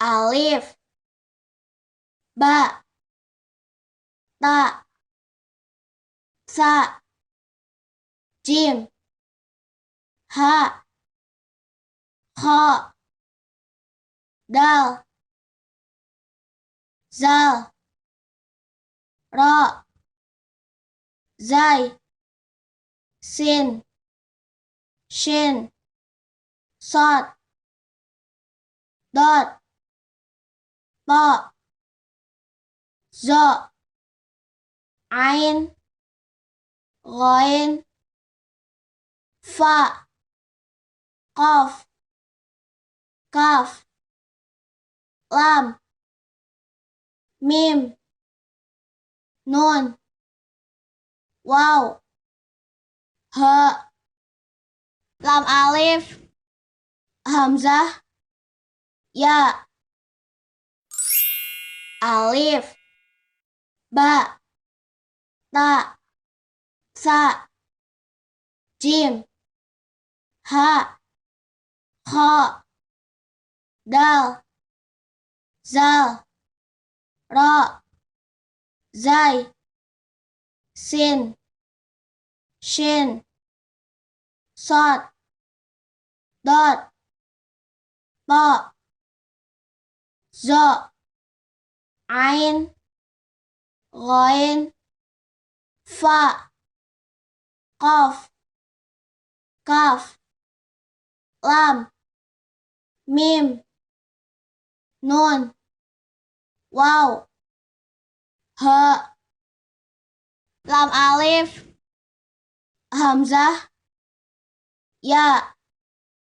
alif, ba, ta, sa, jim, ha, kha, dal, zal, ra, zai, sin, shin, sod, dot, ta, za, ain, ghain, fa, qaf, kaf, lam, mim, nun, waw, ha, lam alif, hamzah, ya, alif, ba, ta, sa, jim, ha, kha, dal, zal, ra, zai, sin, shin, sod, dot, ta, za, ain, ghain, fa, qaf, kaf, lam, mim, nun, waw, ha, lam alif, hamzah, ya.